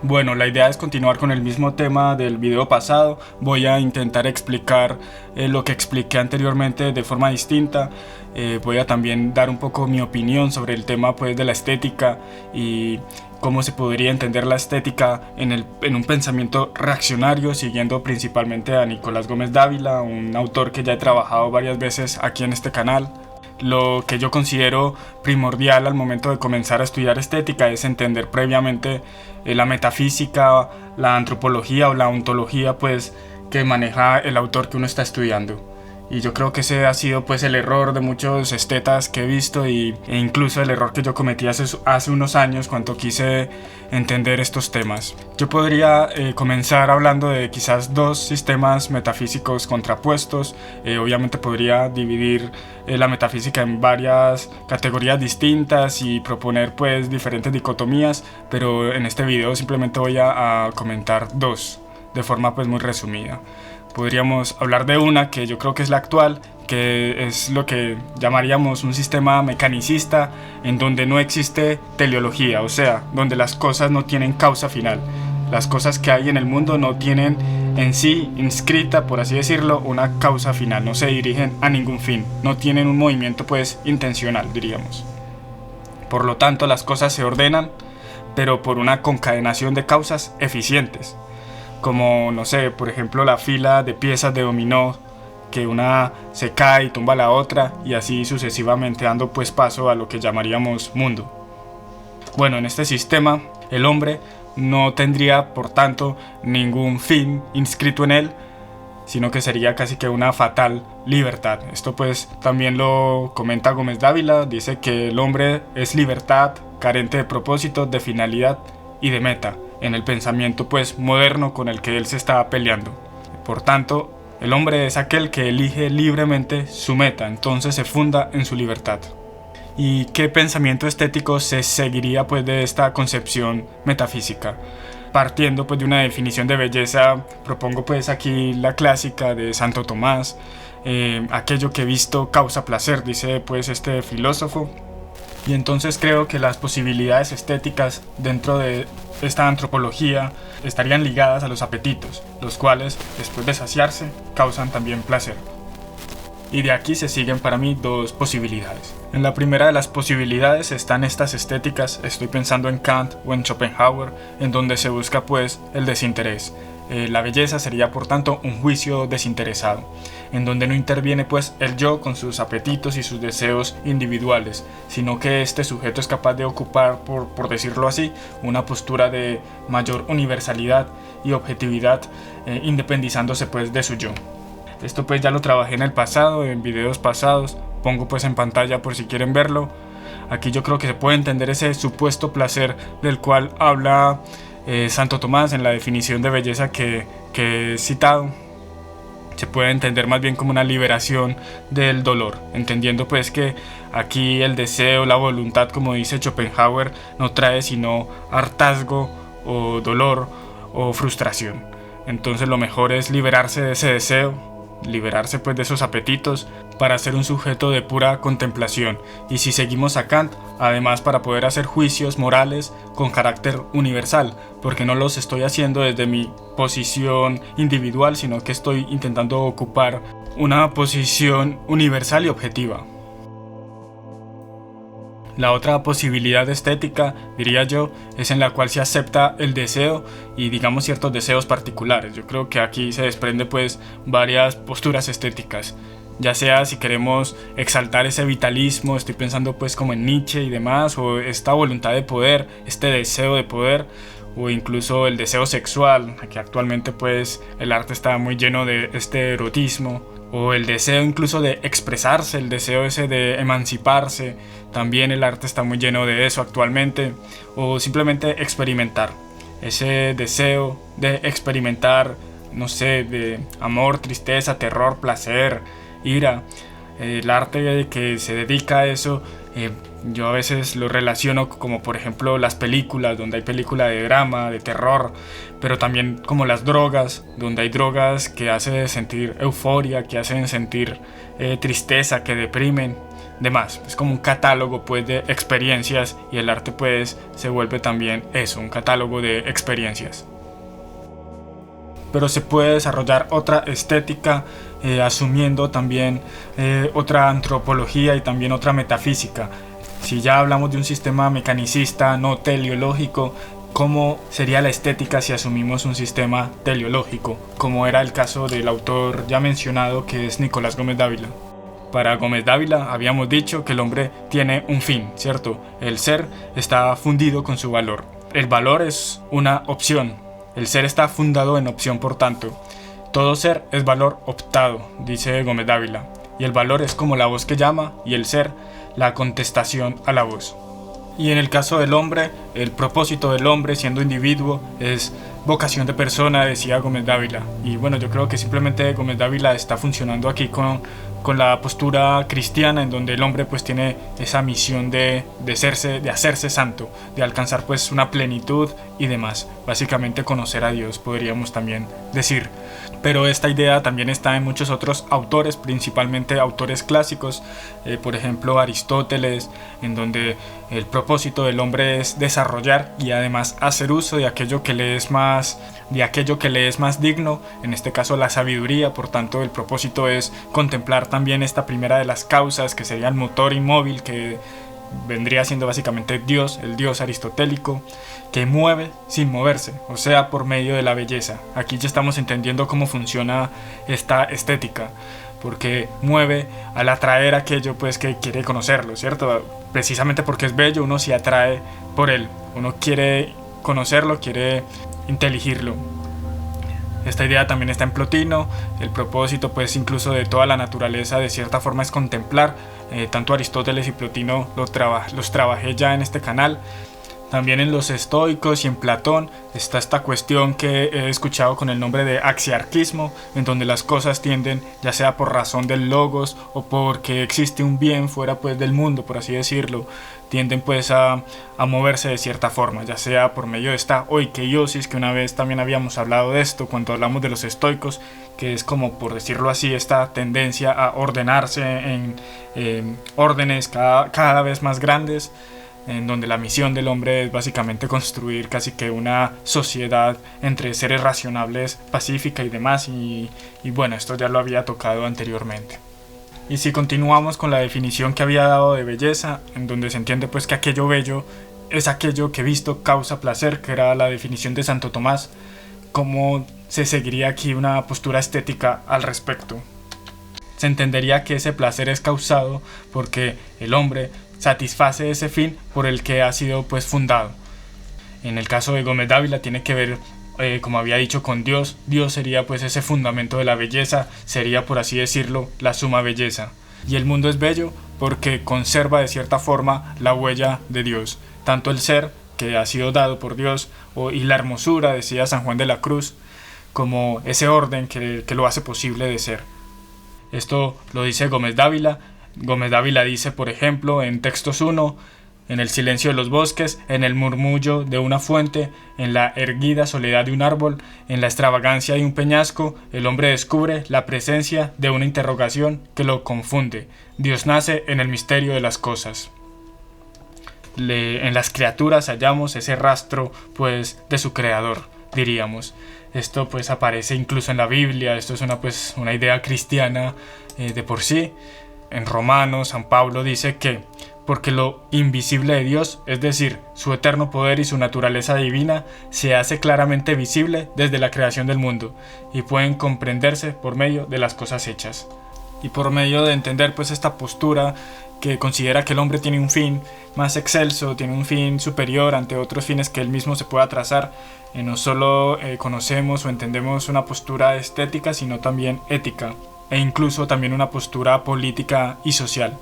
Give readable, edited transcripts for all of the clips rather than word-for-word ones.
Bueno, la idea es continuar con el mismo tema del video pasado. Voy a intentar explicar lo que expliqué anteriormente de forma distinta. Voy a también dar un poco mi opinión sobre el tema pues, de la estética y cómo se podría entender la estética en un pensamiento reaccionario, siguiendo principalmente a Nicolás Gómez Dávila, un autor que ya he trabajado varias veces aquí en este canal. Lo que yo considero primordial al momento de comenzar a estudiar estética es entender previamente la metafísica, la antropología o la ontología pues, que maneja el autor que uno está estudiando. Y yo creo que ese ha sido pues el error de muchos estetas que he visto e incluso el error que yo cometí hace unos años cuando quise entender estos temas. Yo podría comenzar hablando de quizás dos sistemas metafísicos contrapuestos. Obviamente podría dividir la metafísica en varias categorías distintas y proponer pues diferentes dicotomías, pero en este video simplemente voy a comentar dos de forma pues muy resumida. Podríamos hablar de una que yo creo que es la actual, que es lo que llamaríamos un sistema mecanicista en donde no existe teleología, o sea, donde las cosas no tienen causa final. Las cosas que hay en el mundo no tienen en sí inscrita, por así decirlo, una causa final, no se dirigen a ningún fin, no tienen un movimiento pues intencional, diríamos. Por lo tanto, las cosas se ordenan, pero por una concadenación de causas eficientes. Como, no sé, por ejemplo la fila de piezas de dominó, que una se cae y tumba a la otra y así sucesivamente, dando pues paso a lo que llamaríamos mundo. Bueno, en este sistema el hombre no tendría por tanto ningún fin inscrito en él, sino que sería casi que una fatal libertad. Esto pues también lo comenta Gómez Dávila, dice que el hombre es libertad carente de propósito, de finalidad y de meta, en el pensamiento pues moderno con el que él se está peleando. Por tanto, el hombre es aquel que elige libremente su meta, entonces se funda en su libertad. ¿Y qué pensamiento estético se seguiría pues de esta concepción metafísica? Partiendo pues de una definición de belleza, propongo pues aquí la clásica de Santo Tomás, aquello que visto causa placer, dice pues este filósofo. Y entonces creo que las posibilidades estéticas dentro de esta antropología estarían ligadas a los apetitos, los cuales, después de saciarse, causan también placer. Y de aquí se siguen para mí dos posibilidades. En la primera de las posibilidades están estas estéticas, estoy pensando en Kant o en Schopenhauer, en donde se busca pues el desinterés. La belleza sería por tanto un juicio desinteresado, en donde no interviene pues el yo con sus apetitos y sus deseos individuales, sino que este sujeto es capaz de ocupar, por decirlo así, una postura de mayor universalidad y objetividad, independizándose pues de su yo. Esto pues ya lo trabajé en el pasado, en videos pasados, pongo pues en pantalla por si quieren verlo. Aquí yo creo que se puede entender ese supuesto placer del cual habla Santo Tomás en la definición de belleza que he citado. Se puede entender más bien como una liberación del dolor, entendiendo pues que aquí el deseo, la voluntad, como dice Schopenhauer, no trae sino hartazgo o dolor o frustración. Entonces lo mejor es liberarse de ese deseo, liberarse pues de esos apetitos para ser un sujeto de pura contemplación, y si seguimos a Kant, además para poder hacer juicios morales con carácter universal, porque no los estoy haciendo desde mi posición individual, sino que estoy intentando ocupar una posición universal y objetiva. La otra posibilidad estética, diría yo, es en la cual se acepta el deseo y digamos ciertos deseos particulares. Yo creo que aquí se desprende pues varias posturas estéticas, ya sea si queremos exaltar ese vitalismo, estoy pensando pues como en Nietzsche y demás, o esta voluntad de poder, este deseo de poder, o incluso el deseo sexual, que actualmente pues el arte está muy lleno de este erotismo, o el deseo incluso de expresarse, el deseo ese de emanciparse, también el arte está muy lleno de eso actualmente, o simplemente experimentar, ese deseo de experimentar, no sé, de amor, tristeza, terror, placer, ira. El arte que se dedica a eso, yo a veces lo relaciono como por ejemplo las películas, donde hay películas de drama, de terror, pero también como las drogas, donde hay drogas que hacen sentir euforia, que hacen sentir tristeza, que deprimen. demás. Es como un catálogo pues de experiencias, y el arte pues se vuelve también eso, un catálogo de experiencias. Pero se puede desarrollar otra estética asumiendo también otra antropología y también otra metafísica. Si ya hablamos de un sistema mecanicista no teleológico, ¿cómo sería la estética si asumimos un sistema teleológico? Como era el caso del autor ya mencionado, que es Nicolás Gómez Dávila. Para Gómez Dávila habíamos dicho que el hombre tiene un fin, ¿cierto? El ser está fundido con su valor. El valor es una opción. El ser está fundado en opción, por tanto. Todo ser es valor optado, dice Gómez Dávila. Y el valor es como la voz que llama, y el ser, la contestación a la voz. Y en el caso del hombre, el propósito del hombre siendo individuo es vocación de persona, decía Gómez Dávila. Y bueno, yo creo que simplemente Gómez Dávila está funcionando aquí con la postura cristiana, en donde el hombre pues tiene esa misión de hacerse santo, de alcanzar pues una plenitud y demás. Básicamente conocer a Dios, podríamos también decir. Pero esta idea también está en muchos otros autores, principalmente autores clásicos, por ejemplo Aristóteles, en donde el propósito del hombre es desarrollar y además hacer uso de aquello que le es más digno, en este caso la sabiduría. Por tanto, el propósito es contemplar también esta primera de las causas, que sería el motor inmóvil, que vendría siendo básicamente Dios, el Dios aristotélico, que mueve sin moverse, o sea, por medio de la belleza. Aquí ya estamos entendiendo cómo funciona esta estética, porque mueve al atraer aquello pues que quiere conocerlo, ¿cierto? Precisamente porque es bello, uno se atrae por él, uno quiere conocerlo, quiere inteligirlo. Esta idea también está en Plotino. El propósito pues incluso de toda la naturaleza de cierta forma es contemplar. Tanto Aristóteles y Plotino los trabajé ya en este canal. También en los estoicos y en Platón está esta cuestión que he escuchado con el nombre de axiarquismo, en donde las cosas tienden, ya sea por razón del logos o porque existe un bien fuera pues del mundo, por así decirlo, tienden pues a moverse de cierta forma, ya sea por medio de esta oikeiosis, que una vez también habíamos hablado de esto cuando hablamos de los estoicos, que es como, por decirlo así, esta tendencia a ordenarse en órdenes cada vez más grandes, en donde la misión del hombre es básicamente construir casi que una sociedad entre seres racionales, pacífica y demás, y bueno, esto ya lo había tocado anteriormente. Y si continuamos con la definición que había dado de belleza, en donde se entiende pues que aquello bello es aquello que visto causa placer, que era la definición de Santo Tomás, ¿cómo se seguiría aquí una postura estética al respecto? Se entendería que ese placer es causado porque el hombre satisface ese fin por el que ha sido pues fundado. En el caso de Gómez Dávila tiene que ver, como había dicho, con Dios. Dios sería pues ese fundamento de la belleza, sería, por así decirlo, la suma belleza. Y el mundo es bello porque conserva de cierta forma la huella de Dios, tanto el ser que ha sido dado por Dios y la hermosura, decía San Juan de la Cruz, como ese orden que lo hace posible de ser. Esto lo dice Gómez Dávila. Gómez Dávila dice, por ejemplo, en Textos 1, en el silencio de los bosques, en el murmullo de una fuente, en la erguida soledad de un árbol, en la extravagancia de un peñasco, el hombre descubre la presencia de una interrogación que lo confunde. Dios nace en el misterio de las cosas. En las criaturas hallamos ese rastro pues de su creador, diríamos. Esto pues aparece incluso en la Biblia. Esto es una idea cristiana de por sí. En Romanos, San Pablo dice que porque lo invisible de Dios, es decir, su eterno poder y su naturaleza divina, se hace claramente visible desde la creación del mundo y pueden comprenderse por medio de las cosas hechas. Y por medio de entender pues esta postura que considera que el hombre tiene un fin más excelso, tiene un fin superior ante otros fines que él mismo se pueda trazar, no solo conocemos o entendemos una postura estética, sino también ética, e incluso también una postura política y social.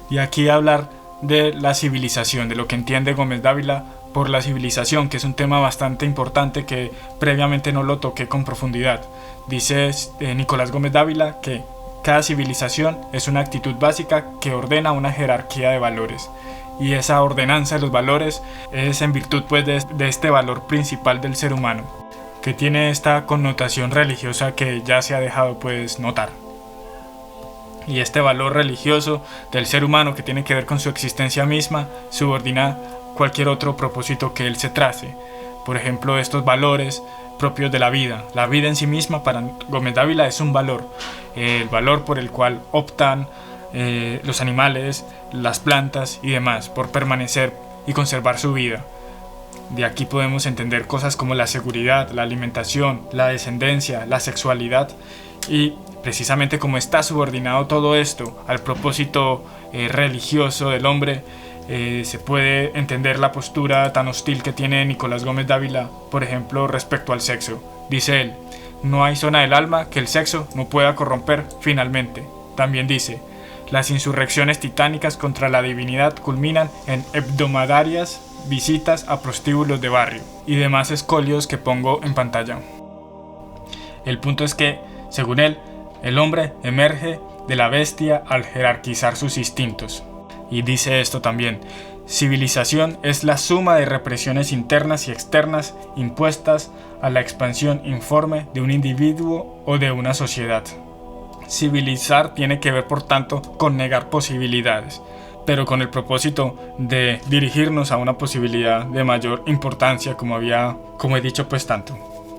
Y aquí hablar de la civilización, de lo que entiende Gómez Dávila por la civilización, que es un tema bastante importante que previamente no lo toqué con profundidad. Dice Nicolás Gómez Dávila que cada civilización es una actitud básica que ordena una jerarquía de valores, y esa ordenanza de los valores es en virtud pues de este valor principal del ser humano, que tiene esta connotación religiosa que ya se ha dejado pues notar. Y este valor religioso del ser humano, que tiene que ver con su existencia misma, subordina cualquier otro propósito que él se trace. Por ejemplo, estos valores propios de la vida. La vida en sí misma para Gómez Dávila es un valor, el valor por el cual optan los animales, las plantas y demás por permanecer y conservar su vida. De aquí podemos entender cosas como la seguridad, la alimentación, la descendencia, la sexualidad, y precisamente como está subordinado todo esto al propósito religioso del hombre, se puede entender la postura tan hostil que tiene Nicolás Gómez Dávila, por ejemplo, respecto al sexo. Dice él: no hay zona del alma que el sexo no pueda corromper finalmente. También dice: las insurrecciones titánicas contra la divinidad culminan en hebdomadarias visitas a prostíbulos de barrio y demás escolios que pongo en pantalla. El punto es que, según él, el hombre emerge de la bestia al jerarquizar sus instintos. Y dice esto también: civilización es la suma de represiones internas y externas impuestas a la expansión informe de un individuo o de una sociedad. Civilizar tiene que ver, por tanto, con negar posibilidades, pero con el propósito de dirigirnos a una posibilidad de mayor importancia, como he dicho pues tanto.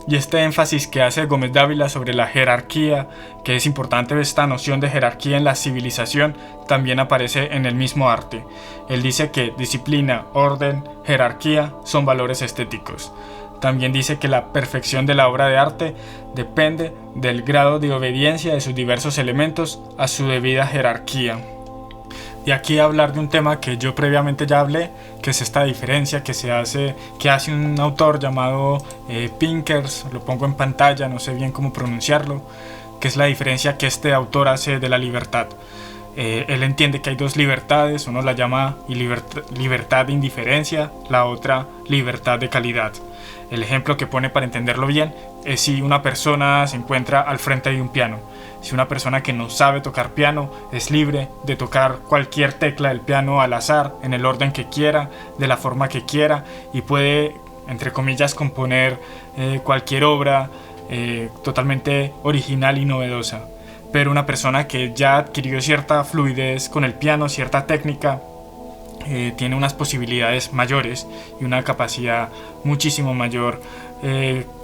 Y este énfasis que hace Gómez Dávila sobre la jerarquía, que es importante esta noción de jerarquía en la civilización, también aparece en el mismo arte. Él dice que disciplina, orden, jerarquía son valores estéticos. También dice que la perfección de la obra de arte depende del grado de obediencia de sus diversos elementos a su debida jerarquía. Y aquí hablar de un tema que yo previamente ya hablé, que es esta diferencia que hace un autor llamado Pinkers, lo pongo en pantalla, no sé bien cómo pronunciarlo, que es la diferencia que este autor hace de la libertad. Él entiende que hay dos libertades, uno la llama libertad de indiferencia, la otra libertad de calidad. El ejemplo que pone para entenderlo bien es si una persona se encuentra al frente de un piano. Si una persona que no sabe tocar piano es libre de tocar cualquier tecla del piano al azar, en el orden que quiera, de la forma que quiera, y puede, entre comillas, componer cualquier obra totalmente original y novedosa. Pero una persona que ya adquirió cierta fluidez con el piano, cierta técnica, tiene unas posibilidades mayores y una capacidad muchísimo mayor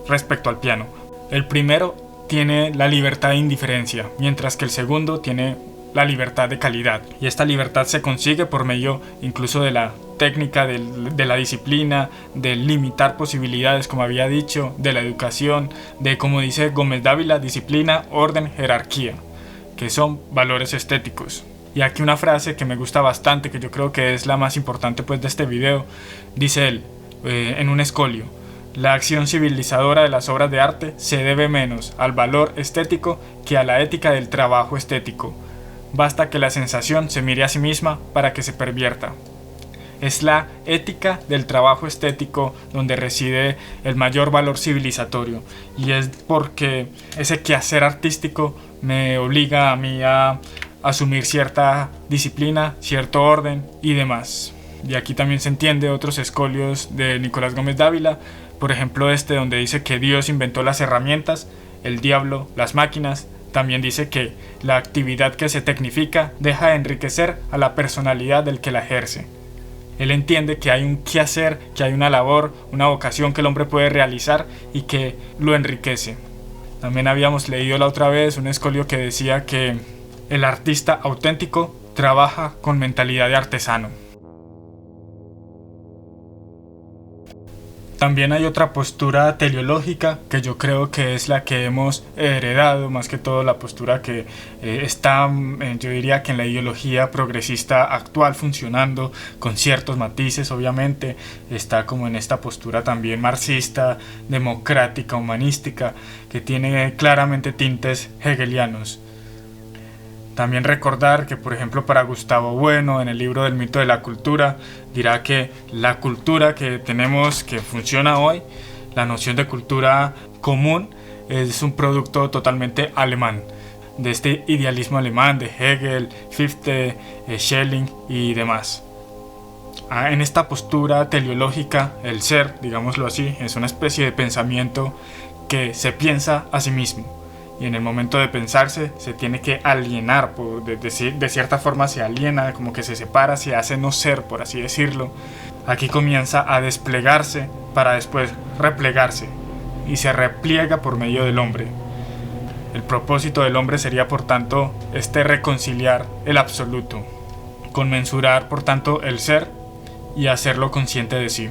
respecto al piano. El primero tiene la libertad de indiferencia, mientras que el segundo tiene la libertad de calidad. Y esta libertad se consigue por medio incluso de la técnica, de la disciplina, de limitar posibilidades, como había dicho, de la educación, de, como dice Gómez Dávila, disciplina, orden, jerarquía, que son valores estéticos. Y aquí una frase que me gusta bastante, que yo creo que es la más importante pues de este video. Dice él, en un escolio: la acción civilizadora de las obras de arte se debe menos al valor estético que a la ética del trabajo estético. Basta que la sensación se mire a sí misma para que se pervierta. Es la ética del trabajo estético donde reside el mayor valor civilizatorio, y es porque ese quehacer artístico me obliga a mí a asumir cierta disciplina, cierto orden y demás. Y aquí también se entiende otros escolios de Nicolás Gómez Dávila, por ejemplo donde dice que Dios inventó las herramientas, el diablo las máquinas. También dice que la actividad que se tecnifica deja de enriquecer a la personalidad del que la ejerce. Él entiende que hay un quehacer, que hay una labor, una vocación que el hombre puede realizar y que lo enriquece. También habíamos leído la otra vez un escolio que decía que el artista auténtico trabaja con mentalidad de artesano. También hay otra postura teleológica que yo creo que es la que hemos heredado, más que todo la postura que está, yo diría que en la ideología progresista actual funcionando, con ciertos matices obviamente. Está como en esta postura también marxista, democrática, humanística, que tiene claramente tintes hegelianos. También recordar que, por ejemplo, para Gustavo Bueno, en el libro del mito de la cultura, dirá que la cultura que tenemos, que funciona hoy, la noción de cultura común, es un producto totalmente alemán, de este idealismo alemán de Hegel, Fichte, Schelling y demás. En esta postura teleológica, el ser, digámoslo así, es una especie de pensamiento que se piensa a sí mismo y en el momento de pensarse se tiene que alienar, de cierta forma se aliena, como que se separa, se hace no ser, por así decirlo. Aquí comienza a desplegarse para después replegarse y se repliega por medio del hombre. El propósito del hombre sería por tanto reconciliar el absoluto, conmensurar por tanto el ser y hacerlo consciente de sí.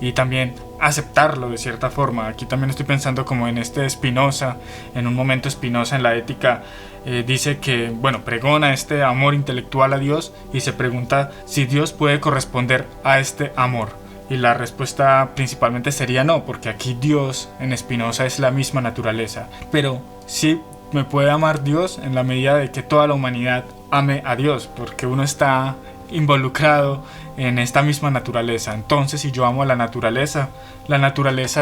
Y también aceptarlo de cierta forma. Aquí también estoy pensando como en Spinoza, en un momento Spinoza en la ética dice que, pregona este amor intelectual a Dios y se pregunta si Dios puede corresponder a este amor. Y la respuesta principalmente sería no, porque aquí Dios en Spinoza es la misma naturaleza. Pero sí me puede amar Dios en la medida de que toda la humanidad ame a Dios, porque uno está involucrado en esta misma naturaleza. Entonces, si yo amo a la naturaleza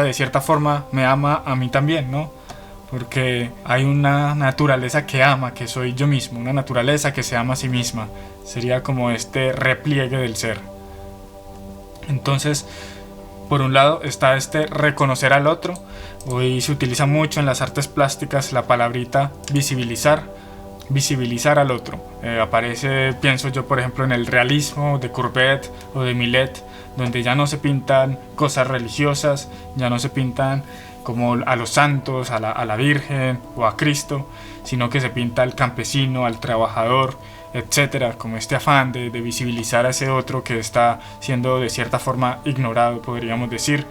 de cierta forma me ama a mí también, ¿no? Porque hay una naturaleza que ama, que soy yo mismo, una naturaleza que se ama a sí misma. Sería como repliegue del ser. Entonces, por un lado está reconocer al otro. Hoy se utiliza mucho en las artes plásticas la palabrita visibilizar al otro. Aparece, pienso yo, por ejemplo, en el realismo de Courbet o de Millet, donde ya no se pintan cosas religiosas, ya no se pintan como a los santos, a la Virgen o a Cristo, sino que se pinta al campesino, al trabajador, etcétera, como afán de visibilizar a ese otro que está siendo de cierta forma ignorado, podríamos decir.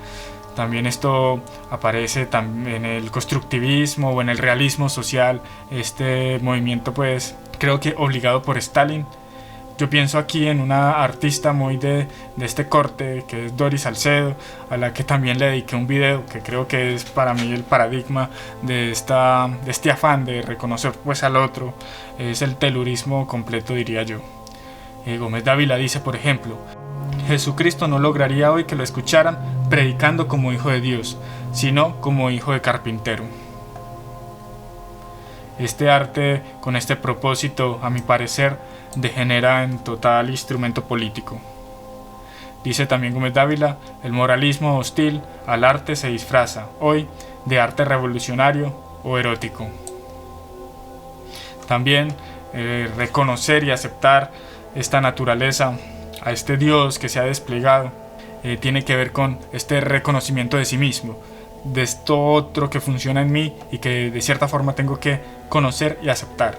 También esto aparece en el constructivismo o en el realismo social, movimiento pues creo que obligado por Stalin. Yo pienso aquí en una artista muy de este corte, que es Doris Salcedo, a la que también le dediqué un video, que creo que es para mí el paradigma de este afán de reconocer pues al otro. Es el telurismo completo, diría yo. Gómez Dávila dice, por ejemplo: Jesucristo no lograría hoy que lo escucharan predicando como hijo de Dios, sino como hijo de carpintero. Este arte, con este propósito, a mi parecer, degenera en total instrumento político. Dice también Gómez Dávila: el moralismo hostil al arte se disfraza, hoy, de arte revolucionario o erótico. También reconocer y aceptar esta naturaleza, a este Dios que se ha desplegado, tiene que ver con este reconocimiento de sí mismo, de esto otro que funciona en mí y que de cierta forma tengo que conocer y aceptar.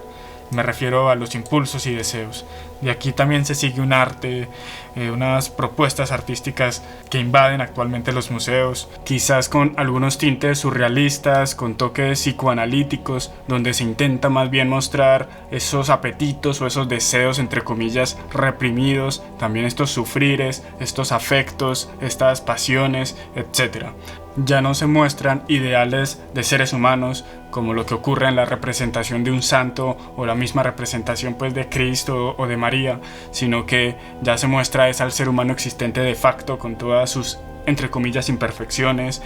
Me refiero a los impulsos y deseos. De aquí también se sigue un arte, unas propuestas artísticas que invaden actualmente los museos, quizás con algunos tintes surrealistas, con toques psicoanalíticos, donde se intenta más bien mostrar esos apetitos o esos deseos, entre comillas, reprimidos, también estos sufrires, estos afectos, estas pasiones, etc. Ya no se muestran ideales de seres humanos como lo que ocurre en la representación de un santo o la misma representación pues de Cristo o de María, sino que ya se muestra al ser humano existente de facto con todas sus, entre comillas, imperfecciones,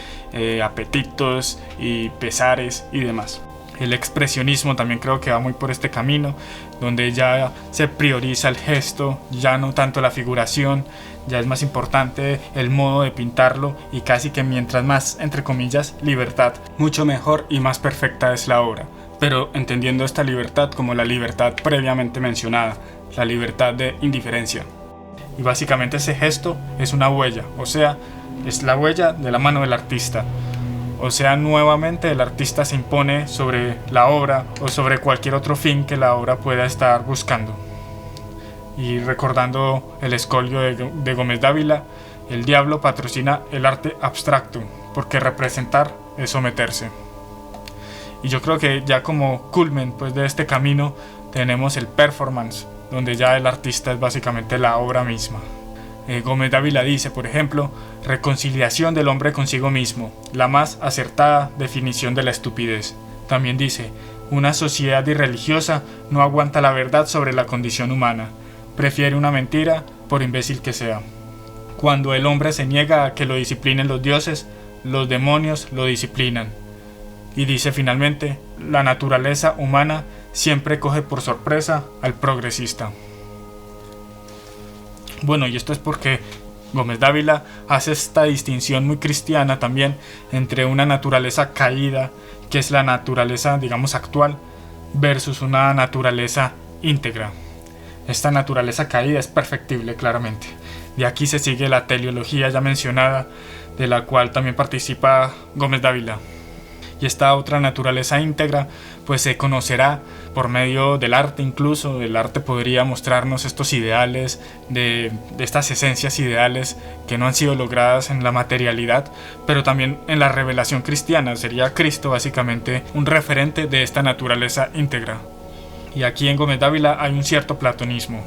apetitos y pesares y demás. El expresionismo también creo que va muy por este camino, donde ya se prioriza el gesto, ya no tanto la figuración, ya es más importante el modo de pintarlo y casi que mientras más, entre comillas, libertad, mucho mejor y más perfecta es la obra. Pero entendiendo esta libertad como la libertad previamente mencionada, la libertad de indiferencia. Y básicamente ese gesto es una huella, o sea, es la huella de la mano del artista. O sea, nuevamente el artista se impone sobre la obra o sobre cualquier otro fin que la obra pueda estar buscando. Y recordando el escolio de Gómez Dávila, el diablo patrocina el arte abstracto, porque representar es someterse. Y yo creo que ya como culmen pues, de este camino tenemos el performance, donde ya el artista es básicamente la obra misma. Gómez Dávila dice, por ejemplo: reconciliación del hombre consigo mismo, la más acertada definición de la estupidez. También dice: una sociedad irreligiosa no aguanta la verdad sobre la condición humana, prefiere una mentira por imbécil que sea. Cuando el hombre se niega a que lo disciplinen los dioses, los demonios lo disciplinan. Y dice finalmente: la naturaleza humana siempre coge por sorpresa al progresista. Bueno, y esto es porque Gómez Dávila hace esta distinción muy cristiana también entre una naturaleza caída, que es la naturaleza, digamos, actual, versus una naturaleza íntegra. Esta naturaleza caída es perfectible, claramente. De aquí se sigue la teleología ya mencionada, de la cual también participa Gómez Dávila. Y esta otra naturaleza íntegra pues se conocerá por medio del arte. Incluso el arte podría mostrarnos estos ideales, de estas esencias ideales que no han sido logradas en la materialidad, pero también en la revelación cristiana. Sería Cristo básicamente un referente de esta naturaleza íntegra. Y aquí en Gómez Dávila hay un cierto platonismo.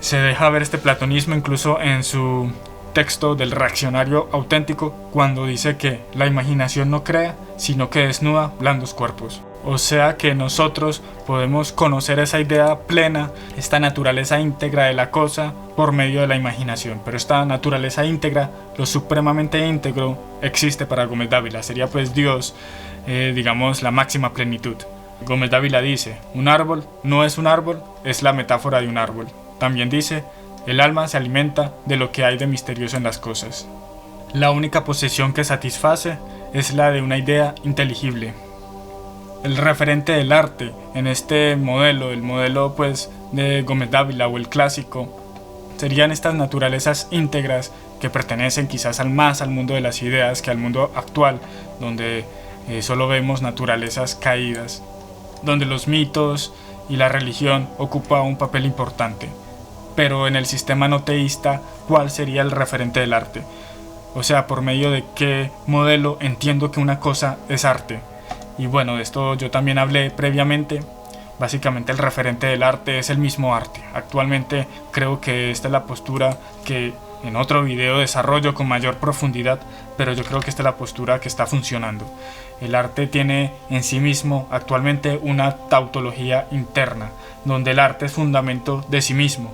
Se deja ver este platonismo incluso en su texto del Reaccionario Auténtico, cuando dice que la imaginación no crea, sino que desnuda blandos cuerpos. O sea que nosotros podemos conocer esa idea plena, esta naturaleza íntegra de la cosa por medio de la imaginación. Pero esta naturaleza íntegra, lo supremamente íntegro, existe para Gómez Dávila. Sería pues Dios, digamos, la máxima plenitud. Gómez Dávila dice, un árbol no es un árbol, es la metáfora de un árbol. También dice, el alma se alimenta de lo que hay de misterioso en las cosas. La única posesión que satisface es la de una idea inteligible. El referente del arte en este modelo, el modelo pues de Gómez Dávila o el clásico, serían estas naturalezas íntegras que pertenecen quizás más al mundo de las ideas que al mundo actual, donde solo vemos naturalezas caídas, donde los mitos y la religión ocupan un papel importante. Pero en el sistema no teísta, ¿cuál sería el referente del arte? O sea, ¿por medio de qué modelo entiendo que una cosa es arte? Y bueno, de esto yo también hablé previamente. Básicamente el referente del arte es el mismo arte. Actualmente creo que esta es la postura que en otro video desarrollo con mayor profundidad, pero yo creo que esta es la postura que está funcionando. El arte tiene en sí mismo actualmente una tautología interna, donde el arte es fundamento de sí mismo.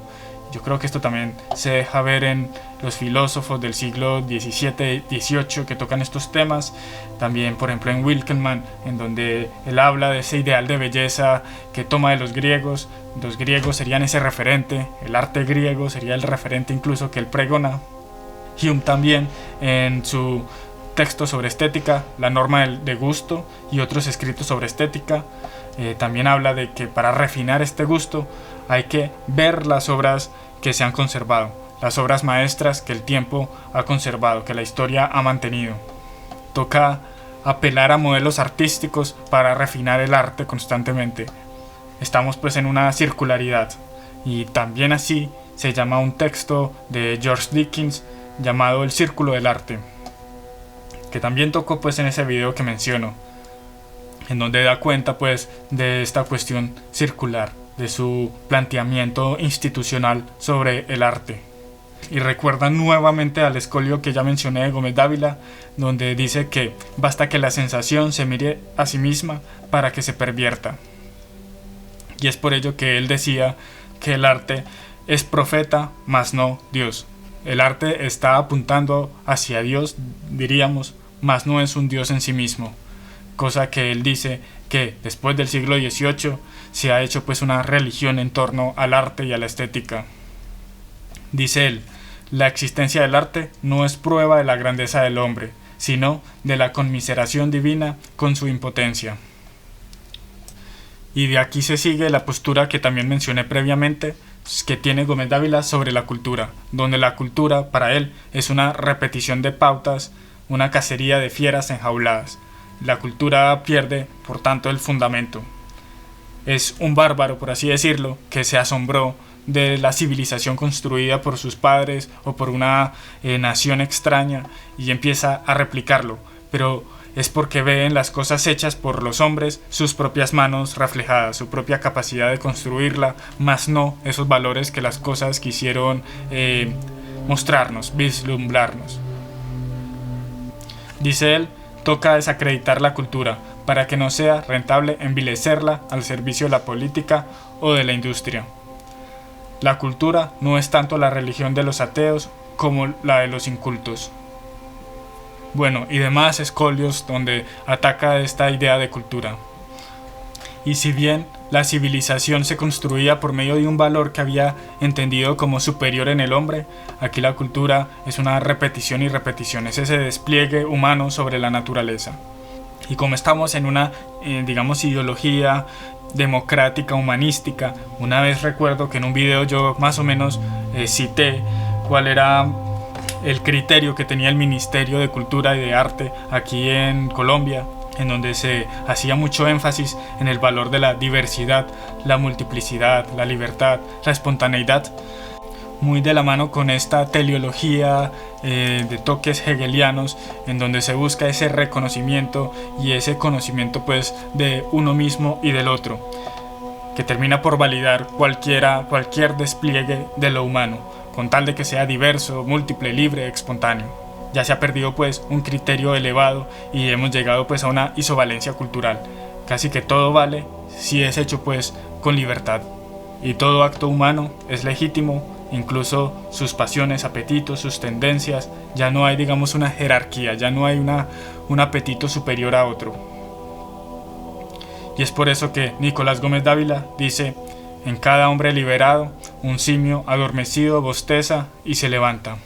Yo creo que esto también se deja ver en los filósofos del siglo XVII-XVIII que tocan estos temas. También, por ejemplo, en Winckelmann, en donde él habla de ese ideal de belleza que toma de los griegos. Los griegos serían ese referente, el arte griego sería el referente incluso que él pregona. Hume también, en su texto sobre estética, la norma de gusto y otros escritos sobre estética, también habla de que para refinar este gusto hay que ver las obras que se han conservado, las obras maestras que el tiempo ha conservado, que la historia ha mantenido. Toca apelar a modelos artísticos para refinar el arte constantemente. Estamos pues en una circularidad, y también así se llama un texto de George Dickens llamado El Círculo del Arte, que también tocó pues en ese video que menciono, en donde da cuenta pues de esta cuestión circular, de su planteamiento institucional sobre el arte. Y recuerda nuevamente al escolio que ya mencioné de Gómez Dávila, donde dice que basta que la sensación se mire a sí misma para que se pervierta. Y es por ello que él decía que el arte es profeta, mas no Dios. El arte está apuntando hacia Dios, diríamos, mas no es un Dios en sí mismo. Cosa que él dice que después del siglo XVIII se ha hecho pues una religión en torno al arte y a la estética. Dice él, la existencia del arte no es prueba de la grandeza del hombre, sino de la conmiseración divina con su impotencia. Y de aquí se sigue la postura que también mencioné previamente, que tiene Gómez Dávila sobre la cultura, donde la cultura para él es una repetición de pautas, una cacería de fieras enjauladas. La cultura pierde, por tanto, el fundamento. Es un bárbaro, por así decirlo, que se asombró de la civilización construida por sus padres o por una nación extraña y empieza a replicarlo, pero es porque ve en las cosas hechas por los hombres sus propias manos reflejadas, su propia capacidad de construirla, más no esos valores que las cosas quisieron mostrarnos, vislumbrarnos. Dice él, toca desacreditar la cultura para que no sea rentable envilecerla al servicio de la política o de la industria. La cultura no es tanto la religión de los ateos como la de los incultos. Bueno, y demás escolios donde ataca esta idea de cultura. Y si bien la civilización se construía por medio de un valor que había entendido como superior en el hombre, aquí la cultura es una repetición y repetición, es ese despliegue humano sobre la naturaleza. Y como estamos en una, digamos, ideología democrática, humanística, una vez recuerdo que en un video yo más o menos cité cuál era el criterio que tenía el Ministerio de Cultura y de Arte aquí en Colombia, en donde se hacía mucho énfasis en el valor de la diversidad, la multiplicidad, la libertad, la espontaneidad, muy de la mano con esta teleología de toques hegelianos, en donde se busca ese reconocimiento y ese conocimiento pues de uno mismo y del otro, que termina por validar cualquier despliegue de lo humano, con tal de que sea diverso, múltiple, libre, espontáneo. Ya se ha perdido pues un criterio elevado y hemos llegado pues a una isovalencia cultural. Casi que todo vale si es hecho pues con libertad. Y todo acto humano es legítimo, incluso sus pasiones, apetitos, sus tendencias. Ya no hay, digamos, una jerarquía, ya no hay un apetito superior a otro. Y es por eso que Nicolás Gómez Dávila dice: en cada hombre liberado, un simio adormecido bosteza y se levanta.